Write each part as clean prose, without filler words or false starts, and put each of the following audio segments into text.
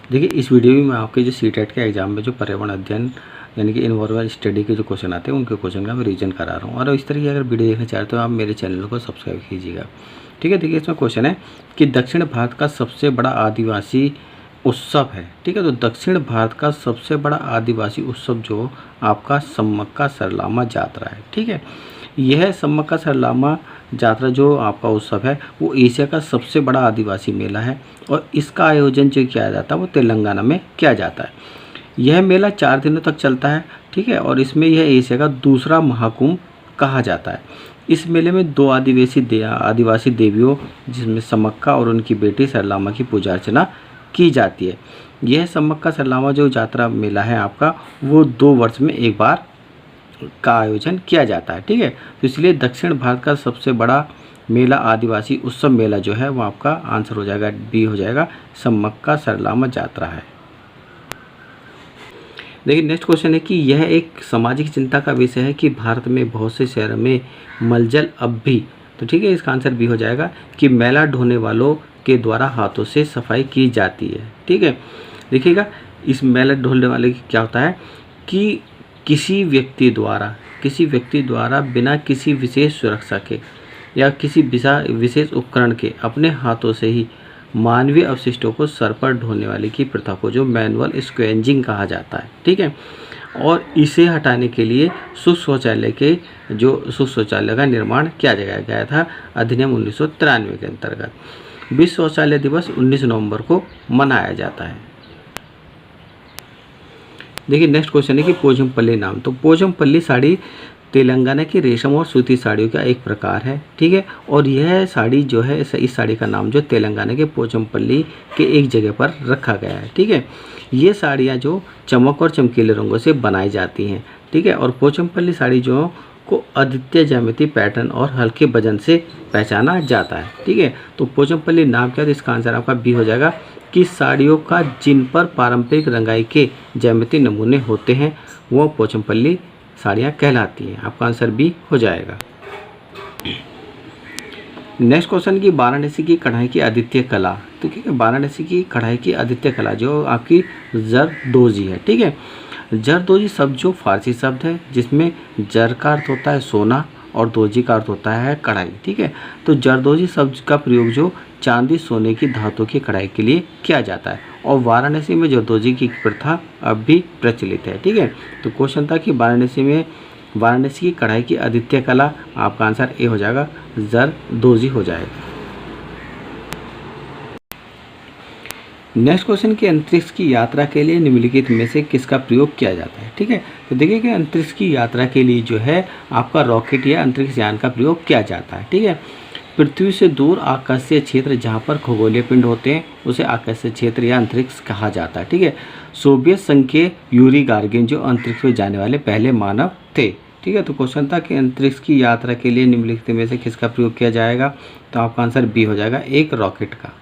देखिए इस वीडियो में मैं आपके जो सीटेट के एग्जाम में जो पर्यावरण अध्ययन यानी कि इन्वायरमेंटल स्टडी के जो क्वेश्चन आते हैं उनके क्वेश्चन का मैं रिवीजन करा रहा हूँ। और इस तरह की अगर वीडियो देखना चाहते हो आप मेरे चैनल को सब्सक्राइब कीजिएगा। ठीक है, देखिए इसमें क्वेश्चन है कि दक्षिण भारत का सबसे बड़ा आदिवासी उत्सव है। ठीक है, तो दक्षिण भारत का सबसे बड़ा आदिवासी उत्सव जो आपका सम्मक्का सरलामा जात्रा है। ठीक है, यह सम्मक्का सरलामा जात्रा जो आपका उत्सव है वो एशिया का सबसे बड़ा आदिवासी मेला है और इसका आयोजन जो किया जाता है वो तेलंगाना में किया जाता है। यह मेला 4 दिनों तक चलता है। ठीक है, और इसमें यह एशिया का दूसरा महाकुंभ कहा जाता है। इस मेले में 2 आदिवासी देवियों जिसमें सम्मक्का और उनकी बेटी सरलामा की पूजा अर्चना की जाती है। यह सम्मक्का सरलामा जो जात्रा मेला है आपका वो 2 वर्ष में एक बार का आयोजन किया जाता है। ठीक है, तो इसलिए दक्षिण भारत का सबसे बड़ा मेला आदिवासी उत्सव मेला जो है वो आपका आंसर हो जाएगा बी हो जाएगा, सम्मक्का सरलामा जात्रा है। देखिए नेक्स्ट क्वेश्चन है कि यह एक सामाजिक चिंता का विषय है कि भारत में बहुत से शहरों में मलजल अब भी, तो ठीक है इसका आंसर बी हो जाएगा कि मैला ढोने वालों के द्वारा हाथों से सफाई की जाती है। ठीक है, देखिएगा इस मैला ढोने वाले की क्या होता है कि किसी व्यक्ति द्वारा बिना किसी विशेष सुरक्षा के या किसी विशेष उपकरण के अपने हाथों से ही मानवीय अवशिष्टों को सर पर ढोने वाले की प्रथा को जो मैनुअल स्क्वेंजिंग कहा जाता है। ठीक है, और इसे हटाने के लिए शुष्क शौचालय का निर्माण किया गया था अधिनियम 1993 के अंतर्गत। विश्व शौचालय दिवस 19 नवंबर को मनाया जाता है। देखिए नेक्स्ट क्वेश्चन है कि पोचमपल्ली नाम, तो पोचमपल्ली साड़ी तेलंगाना की रेशम और सूती साड़ियों का एक प्रकार है। ठीक है, और यह साड़ी जो है इस साड़ी का नाम जो तेलंगाना के पोचमपल्ली के एक जगह पर रखा गया है। ठीक है, ये साड़ियाँ जो चमक और चमकीले रंगों से बनाई जाती हैं। ठीक है, और पोचमपल्ली साड़ी जो को अद्वितीय ज्यामिति पैटर्न और हल्के वजन से पहचाना जाता है। ठीक है, तो पोचमपल्ली नाम क्या है, तो इसका आंसर आपका बी हो जाएगा कि साड़ियों का जिन पर पारंपरिक रंगाई के ज्यामिति नमूने होते हैं वो पोचमपल्ली साड़ियाँ कहलाती हैं। आपका आंसर बी हो जाएगा। नेक्स्ट क्वेश्चन की वाराणसी की कढ़ाई की अद्वितीय कला, तो ठीक है वाराणसी की कढ़ाई की अद्वितीय कला जो आपकी जरदोजी है। ठीक है, जरदोजी शब्द जो फारसी शब्द है जिसमें जर का अर्थ होता है सोना और दोजी का अर्थ होता है कढ़ाई। ठीक है, तो जरदोजी शब्द का प्रयोग जो चांदी सोने की धातु की कढ़ाई के लिए किया जाता है और वाराणसी में जरदोजी की प्रथा अब भी प्रचलित है। ठीक है, तो क्वेश्चन था कि वाराणसी की कढ़ाई की अद्वितीय कला, आपका आंसर ए हो जाएगा, जरदोजी हो जाएगा। नेक्स्ट क्वेश्चन की अंतरिक्ष की यात्रा के लिए निम्नलिखित में से किसका प्रयोग किया जाता है। ठीक है, तो देखिए कि अंतरिक्ष की यात्रा के लिए जो है आपका रॉकेट या अंतरिक्ष यान का प्रयोग किया जाता है। ठीक है, पृथ्वी से दूर आकाशीय क्षेत्र जहाँ पर खगोलीय पिंड होते हैं उसे आकाशीय क्षेत्र या अंतरिक्ष कहा जाता है। ठीक है, सोवियत संघ के यूरी गागारिन जो अंतरिक्ष में जाने वाले पहले मानव थे। ठीक है, तो क्वेश्चन था कि अंतरिक्ष की यात्रा के लिए निम्नलिखित में से किसका प्रयोग किया जाएगा, तो आपका आंसर बी हो जाएगा, एक रॉकेट का।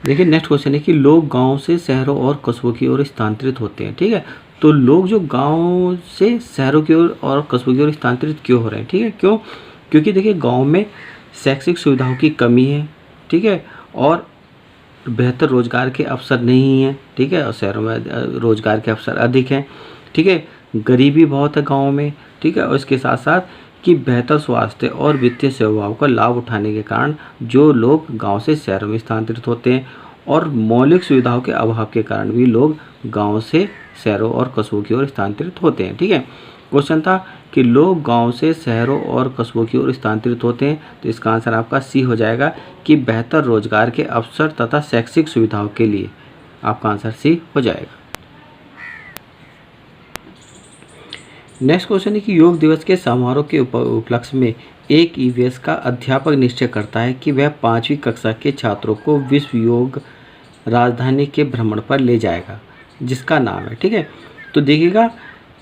देखिए नेक्स्ट क्वेश्चन है कि लोग गांव से शहरों और कस्बों की ओर स्थानांतरित होते हैं। ठीक है, तो लोग जो गांव से शहरों की ओर और कस्बों की ओर स्थानांतरित क्यों हो रहे हैं। ठीक है, क्यों, क्योंकि देखिए गांव में शैक्षिक सुविधाओं की कमी है। ठीक है, और बेहतर रोजगार के अवसर नहीं हैं। ठीक है, और शहरों में रोजगार के अवसर अधिक हैं। ठीक है, गरीबी बहुत है गाँव में। ठीक है, और इसके साथ साथ कि बेहतर स्वास्थ्य और वित्तीय सेवाओं का लाभ उठाने के कारण जो लोग गांव से शहरों में स्थानांतरित होते हैं और मौलिक सुविधाओं के अभाव के कारण भी लोग गांव से शहरों और कस्बों की ओर स्थानांतरित होते हैं। ठीक है, क्वेश्चन था कि लोग गांव से शहरों और कस्बों की ओर स्थानांतरित होते हैं, तो इसका आंसर आपका सी हो जाएगा कि बेहतर रोजगार के अवसर तथा शैक्षिक सुविधाओं के लिए। आपका आंसर सी हो जाएगा। नेक्स्ट क्वेश्चन है कि योग दिवस के समारोह के उपलक्ष्य में एक ईवीएस का अध्यापक निश्चय करता है कि वह 5वीं कक्षा के छात्रों को विश्व योग राजधानी के भ्रमण पर ले जाएगा जिसका नाम है। ठीक है, तो देखिएगा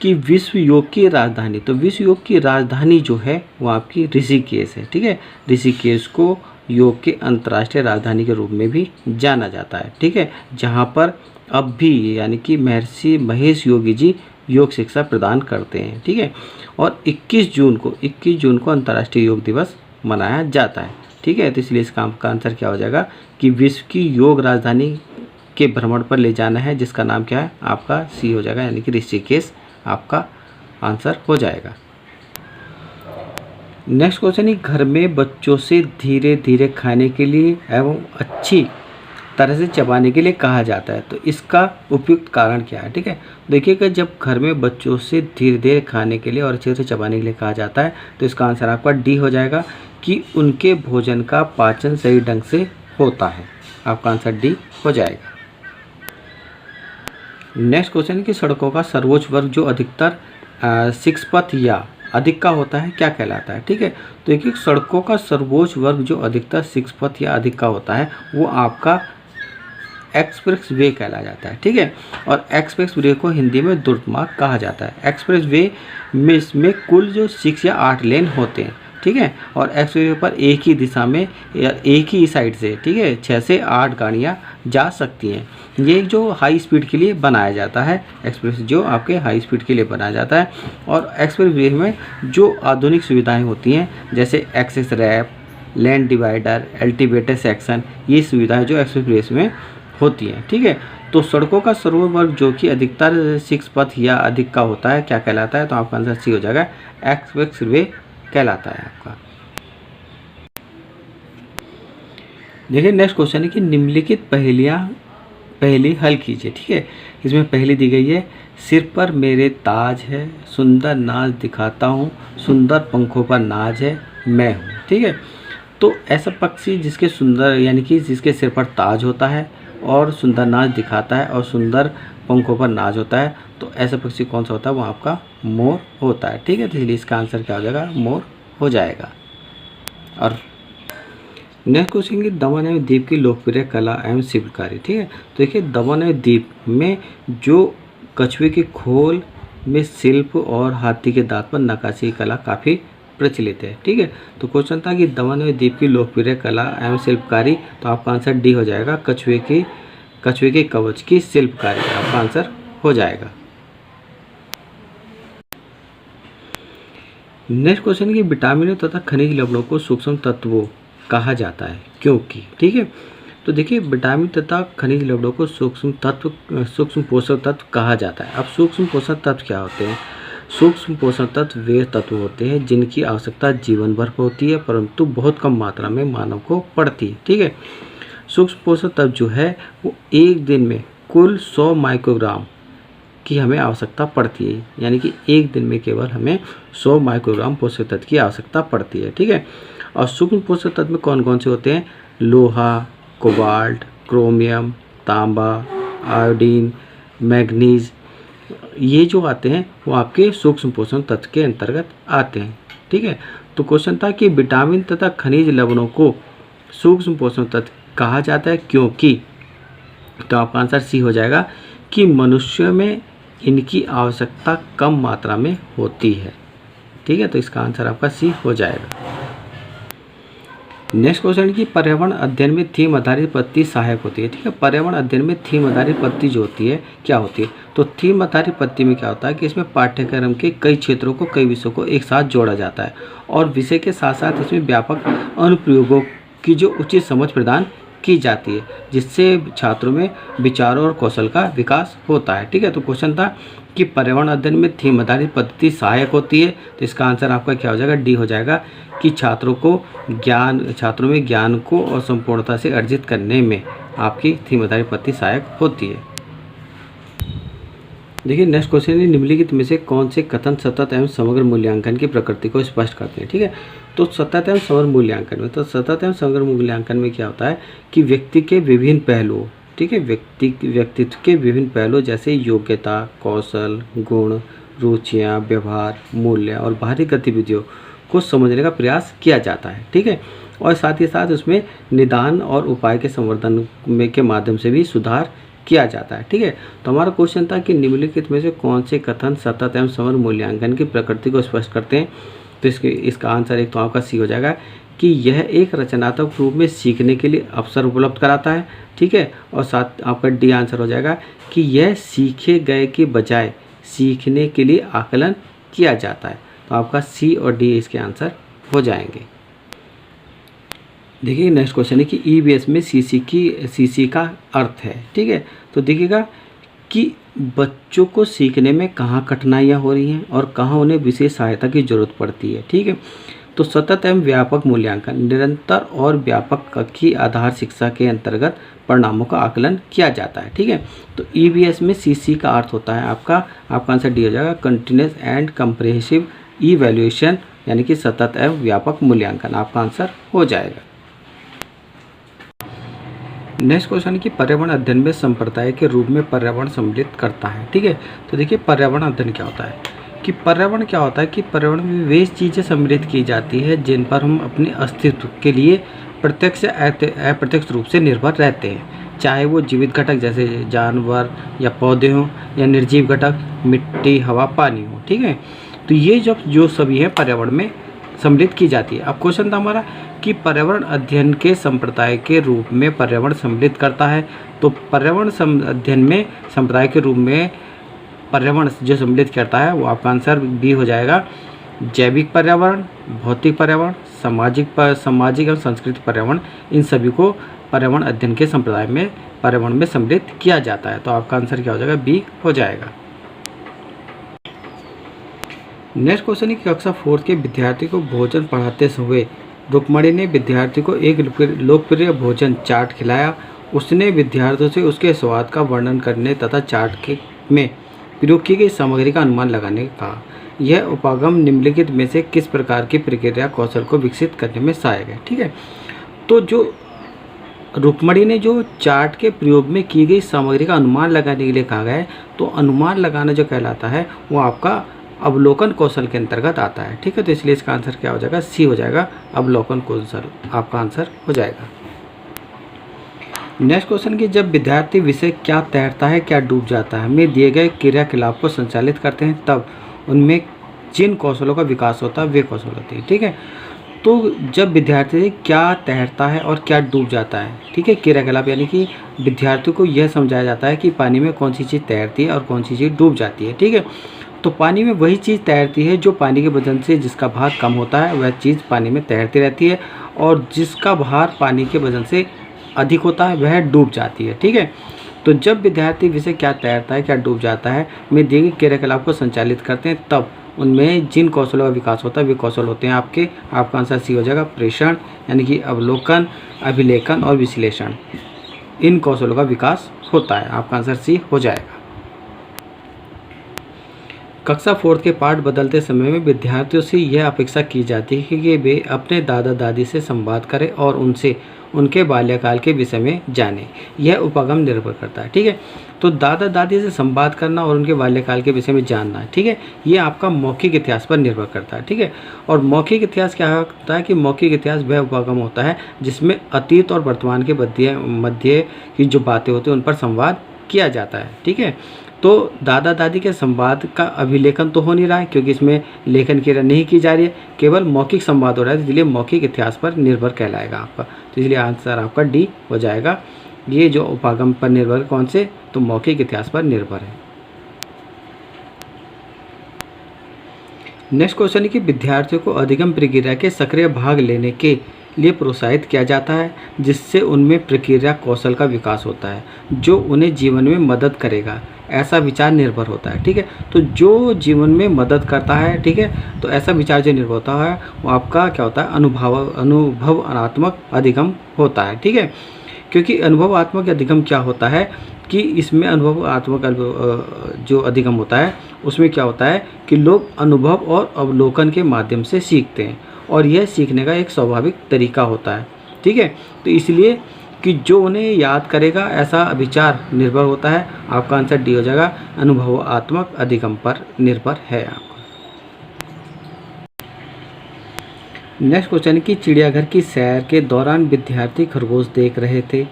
कि विश्व योग की राजधानी, तो विश्व योग की राजधानी जो है वो आपकी ऋषिकेश है। ठीक है, ऋषिकेश को योग के अंतर्राष्ट्रीय राजधानी के रूप में भी जाना जाता है। ठीक है, जहाँ पर अब भी यानी कि महर्षि महेश योगी जी योग शिक्षा प्रदान करते हैं। ठीक है, और 21 जून को अंतर्राष्ट्रीय योग दिवस मनाया जाता है। ठीक है। तो इसलिए इसका आपका आंसर क्या हो जाएगा कि विश्व की योग राजधानी के भ्रमण पर ले जाना है, जिसका नाम क्या है आपका सी हो जाएगा, यानी कि ऋषिकेश आपका आंसर हो जाएगा। नेक्स्ट क्वेश्चन है, घर में बच्चों से धीरे धीरे खाने के लिए एवं अच्छी तरह से चबाने के लिए कहा जाता है, तो इसका उपयुक्त कारण क्या है। ठीक है, देखिएगा जब घर में बच्चों से धीरे धीरे खाने के लिए और अच्छे से चबाने के लिए कहा जाता है, तो इसका आंसर आपका डी हो जाएगा कि उनके भोजन का पाचन सही ढंग से होता है। आपका आंसर डी हो जाएगा। नेक्स्ट क्वेश्चन है कि सड़कों का सर्वोच्च वर्ग जो अधिकतर 6 पथ या अधिक का होता है क्या कहलाता है। ठीक है, तो देखिए सड़कों का सर्वोच्च वर्ग जो अधिकतर 6 पथ या अधिक का होता है वो आपका एक्सप्रेस वे कहला जाता है। ठीक है, और एक्सप्रेस वे को हिंदी में द्रुतमार्ग कहा जाता है। एक्सप्रेस वे में इसमें कुल जो 6 या 8 लेन होते हैं। ठीक है, और एक्सप्रेस वे पर एक ही दिशा में या एक ही साइड से, ठीक है, 6 से 8 गाड़ियाँ जा सकती हैं। ये जो हाई स्पीड के लिए बनाया जाता है, एक्सप्रेस जो आपके हाई स्पीड के लिए बनाया जाता है। और एक्सप्रेस वे में जो आधुनिक सुविधाएं होती हैं जैसे एक्सेस रैप, लेन डिवाइडर, एल्टिवेटर सेक्शन, ये सुविधाएं जो एक्सप्रेस वे में होती हैं। ठीक है, तो सड़कों का सर्वोच्च वर्ग जो कि अधिकतर 6 पथ या अधिक का होता है क्या कहलाता है, तो आपका आंसर सी हो जाएगा, एक्सप्रेस वे कहलाता है आपका। देखिए नेक्स्ट क्वेश्चन है कि निम्नलिखित पहेली हल कीजिए। ठीक है, इसमें पहली दी गई है, सिर पर मेरे ताज है, सुंदर नाच दिखाता हूँ, सुंदर पंखों पर नाज है, मैं हूँ। ठीक है, तो ऐसा पक्षी जिसके सुंदर यानी कि जिसके सिर पर ताज होता है और सुंदर नाच दिखाता है और सुंदर पंखों पर नाज होता है, तो ऐसा पक्षी कौन सा होता है, वो आपका मोर होता है। ठीक है, तो इसलिए इसका आंसर क्या हो जाएगा, मोर हो जाएगा। और नेक्स्ट क्वेश्चन की दमन एवं दीप की लोकप्रिय कला एवं शिल्पकारी। ठीक है, तो देखिए दमन एवं दीप में जो कछुए के खोल में शिल्प और हाथी के दांत पर नक्काशी कला काफ़ी प्रचलित है। ठीक है, तो क्वेश्चन था कि दमन एवं दीप की लोकप्रिय कला एवं शिल्पकारी, तो आपका आंसर डी हो जाएगा, कछुए के कवच की शिल्पकारी आपका आंसर हो जाएगा। नेक्स्ट क्वेश्चन की विटामिनों तथा खनिज लवणों को सूक्ष्म तत्वों कहा जाता है क्योंकि। ठीक है, तो देखिए विटामिन तथा खनिज लवणों को सूक्ष्म पोषक तत्व कहा जाता है। अब सूक्ष्म पोषक तत्व क्या होते हैं, सूक्ष्म पोषक तत्व वे तत्व होते हैं जिनकी आवश्यकता जीवन भर होती है परंतु बहुत कम मात्रा में मानव को पड़ती है। ठीक है, सूक्ष्म पोषक तत्व जो है वो एक दिन में कुल 100 माइक्रोग्राम की हमें आवश्यकता पड़ती है, यानी कि एक दिन में केवल हमें 100 माइक्रोग्राम पोषक तत्व की आवश्यकता पड़ती है। ठीक है, और सूक्ष्म पोषक तत्व में कौन कौन से होते हैं, लोहा, कोबाल्ट, क्रोमियम, तांबा, आयोडीन, मैग्नीज, ये जो आते हैं वो आपके सूक्ष्म पोषक तत्व के अंतर्गत आते हैं। ठीक है, तो क्वेश्चन था कि विटामिन तथा खनिज लवणों को सूक्ष्म पोषक तत्व कहा जाता है क्योंकि, तो आपका आंसर सी हो जाएगा कि मनुष्य में इनकी आवश्यकता कम मात्रा में होती है। ठीक है, तो इसका आंसर आपका सी हो जाएगा। नेक्स्ट क्वेश्चन की पर्यावरण अध्ययन में थीम आधारित पद्धति सहायक होती है। ठीक है, पर्यावरण अध्ययन में थीम आधारित पद्धति जो होती है क्या होती है, तो थीम आधारित पद्धति में क्या होता है कि इसमें पाठ्यक्रम के कई क्षेत्रों को, कई विषयों को एक साथ जोड़ा जाता है और विषय के साथ साथ इसमें व्यापक अनुप्रयोगों की जो उचित समझ प्रदान की जाती है जिससे छात्रों में विचारों और कौशल का विकास होता है। ठीक है, तो क्वेश्चन था कि पर्यावरण अध्ययन में थीम आधारित पद्धति सहायक होती है, तो इसका आंसर आपका क्या हो जाएगा, डी हो जाएगा कि छात्रों में ज्ञान को और संपूर्णता से अर्जित करने में आपकी थीम आधारित पद्धति सहायक होती है। देखिए नेक्स्ट क्वेश्चन है, निम्नलिखित में से कौन से कथन सतत एवं समग्र मूल्यांकन की प्रकृति को स्पष्ट करते हैं। ठीक है, तो सतत एवं समग्र मूल्यांकन में, तो सतत एवं समग्र मूल्यांकन में क्या होता है कि व्यक्ति के विभिन्न पहलुओं, ठीक है, व्यक्तित्व के विभिन्न पहलुओं जैसे योग्यता, कौशल, गुण, रुचियाँ, व्यवहार, मूल्य और बाहरी गतिविधियों को समझने का प्रयास किया जाता है। ठीक है, और साथ ही साथ उसमें निदान और उपाय के संवर्धन के माध्यम से भी सुधार किया जाता है। ठीक है, तो हमारा क्वेश्चन था कि निम्नलिखित में से कौन से कथन सतत एवं समग्र मूल्यांकन की प्रकृति को स्पष्ट करते हैं, तो इसका आंसर एक तो आपका सी हो जाएगा कि यह एक रचनात्मक रूप में सीखने के लिए अवसर उपलब्ध कराता है। ठीक है, और साथ आपका डी आंसर हो जाएगा कि यह सीखे गए के बजाय सीखने के लिए आकलन किया जाता है, तो आपका सी और डी इसके आंसर हो जाएंगे। देखिए नेक्स्ट क्वेश्चन है कि ईवीएस में सीसी का अर्थ है। ठीक है, तो देखिएगा कि बच्चों को सीखने में कहाँ कठिनाइयाँ हो रही हैं और कहाँ उन्हें विशेष सहायता की ज़रूरत पड़ती है। ठीक है, तो सतत एवं व्यापक मूल्यांकन निरंतर और व्यापक की आधार शिक्षा के अंतर्गत परिणामों का आकलन किया जाता है। ठीक है, तो ईवीएस में सीसी का अर्थ होता है आपका आंसर डी हो जाएगा कंटिन्यूस एंड कंप्रिहेंसिव इवैल्यूएशन, यानी कि सतत एवं व्यापक मूल्यांकन आपका आंसर हो जाएगा। नेक्स्ट क्वेश्चन कि पर्यावरण अध्ययन में संप्रदाय के रूप में पर्यावरण सम्मिलित करता है। ठीक है, तो देखिए पर्यावरण अध्ययन क्या होता है कि पर्यावरण क्या होता है कि पर्यावरण में वे चीज़ें सम्मिलित की जाती है जिन पर हम अपने अस्तित्व के लिए प्रत्यक्ष अप्रत्यक्ष रूप से निर्भर रहते हैं, चाहे वो जीवित घटक जैसे जानवर या पौधे हों या निर्जीव घटक मिट्टी हवा पानी हो। ठीक है, तो ये जो सभी है पर्यावरण में सम्मिलित की जाती है। अब क्वेश्चन था हमारा कि पर्यावरण अध्ययन के संप्रदाय के रूप में पर्यावरण सम्मिलित करता है, तो पर्यावरण अध्ययन में संप्रदाय के रूप में पर्यावरण जो सम्मिलित करता है वो आपका आंसर बी हो जाएगा जैविक पर्यावरण, भौतिक पर्यावरण, सामाजिक और सांस्कृतिक पर्यावरण, इन सभी को पर्यावरण अध्ययन के संप्रदाय में पर्यावरण में सम्मिलित किया जाता है। तो आपका आंसर क्या हो जाएगा बी हो जाएगा। नेक्स्ट क्वेश्चन है कि कक्षा 4 के विद्यार्थी को भोजन पढ़ाते हुए रुक्मणी ने विद्यार्थी को एक लोकप्रिय भोजन चाट खिलाया। उसने विद्यार्थियों से उसके स्वाद का वर्णन करने तथा चाट में प्रयोग की गई सामग्री का अनुमान लगाने का कहा। यह उपागम निम्नलिखित में से किस प्रकार की प्रक्रिया कौशल को विकसित करने में सहायक है। ठीक है, तो जो रुक्मणी ने जो चाट के प्रयोग में की गई सामग्री का अनुमान लगाने के लिए कहा गया है, तो अनुमान लगाना जो कहलाता है वो आपका अवलोकन कौशल के अंतर्गत आता है। ठीक है, तो इसलिए इसका आंसर क्या हो जाएगा सी हो जाएगा अवलोकन कौशल आपका आंसर हो जाएगा। नेक्स्ट क्वेश्चन कि जब विद्यार्थी विषय क्या तैरता है क्या डूब जाता है में दिए गए क्रियाकलाप को संचालित करते हैं तब उनमें जिन कौशलों का विकास होता है वे कौशल होते हैं। ठीक है, तो जब विद्यार्थी क्या तैरता है और क्या डूब जाता है, ठीक है, क्रियाकलाप यानी कि विद्यार्थी को यह समझाया जाता है कि पानी में कौन सी चीज़ तैरती है और कौन सी चीज़ डूब जाती है। ठीक है, तो पानी में वही चीज़ तैरती है जो पानी के वजन से जिसका भार कम होता है वह चीज़ पानी में तैरती रहती है, और जिसका भार पानी के वजन से अधिक होता है वह डूब जाती है। ठीक है, तो जब विद्यार्थी विषय क्या तैरता है क्या डूब जाता है में दिए गए क्रियाकलाप को संचालित करते हैं तब उनमें जिन कौशलों का विकास होता है वे कौशल होते हैं आपका आंसर सी हो जाएगा प्रेषण, यानी कि अवलोकन, अभिलेखन और विश्लेषण, इन कौशलों का विकास होता है। आपका आंसर सी हो जाएगा। कक्षा 4 के पाठ बदलते समय में विद्यार्थियों से यह अपेक्षा की जाती है कि वे अपने दादा दादी से संवाद करें और उनसे उनके बाल्यकाल के विषय में जानें। यह उपागम निर्भर करता है। ठीक है, तो दादा दादी से संवाद करना और उनके बाल्यकाल के विषय में जानना, ठीक है, ये आपका मौखिक इतिहास पर निर्भर करता है। ठीक है, और मौखिक इतिहास क्या होता है कि मौखिक इतिहास वह उपागम होता है जिसमें अतीत और वर्तमान के मध्य की जो बातें होती हैं उन पर संवाद किया जाता है। ठीक है, तो दादा दादी के संवाद का अभिलेखन तो हो नहीं रहा है क्योंकि इसमें लेखन क्रिया नहीं की जा रही है, केवल मौखिक संवाद हो रहा है, इसलिए मौखिक इतिहास पर निर्भर कहलाएगा आपका। तो इसलिए आंसर आपका डी हो जाएगा। ये जो उपागम पर निर्भर कौन से, तो मौखिक इतिहास पर निर्भर है। नेक्स्ट क्वेश्चन है कि विद्यार्थियों को अधिगम प्रक्रिया के सक्रिय भाग लेने के लिए प्रोत्साहित किया जाता है जिससे उनमें प्रक्रिया कौशल का विकास होता है जो उन्हें जीवन में मदद करेगा, ऐसा विचार निर्भर होता है। ठीक है, तो जो जीवन में मदद करता है, ठीक है, तो ऐसा विचार जो निर्भर होता है वो आपका क्या होता है अनुभवात्मक अधिगम होता है। ठीक है, क्योंकि अनुभवात्मक अधिगम क्या होता है कि इसमें अनुभवात्मक जो अधिगम होता है उसमें क्या होता है कि लोग अनुभव और अवलोकन के माध्यम से सीखते हैं और यह सीखने का एक स्वाभाविक तरीका होता है। ठीक है, तो इसलिए कि जो उन्हें याद करेगा ऐसा विचार निर्भर होता है। आपका आंसर डी हो जाएगा अनुभवात्मक अधिगम पर निर्भर है आपका। नेक्स्ट क्वेश्चन कि चिड़ियाघर की सैर के दौरान विद्यार्थी खरगोश देख रहे थे।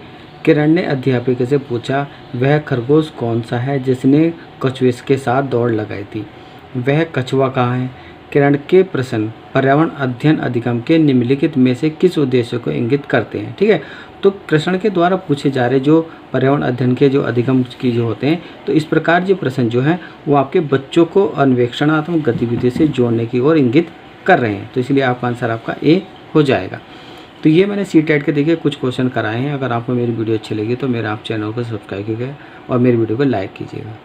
किरण ने अध्यापिका से पूछा वह खरगोश कौन सा है जिसने कछुए के साथ दौड़ लगाई थी, वह कछुआ कहाँ है। किरण के प्रश्न पर्यावरण अध्ययन अधिगम के निम्नलिखित में से किस उद्देश्य को इंगित करते हैं। ठीक है, तो प्रश्न के द्वारा पूछे जा रहे जो पर्यावरण अध्ययन के जो अधिगम की जो होते हैं, तो इस प्रकार जो प्रश्न जो हैं वो आपके बच्चों को अन्वेषणात्मक गतिविधि से जोड़ने की ओर इंगित कर रहे हैं। तो इसलिए आपका आंसर आपका ए हो जाएगा। तो ये मैंने सी टेट के देखिए कुछ क्वेश्चन कराए हैं। अगर आपको मेरी वीडियो अच्छी लगी तो मेरा आप चैनल को सब्सक्राइब कीजिएगा और मेरी वीडियो को लाइक कीजिएगा।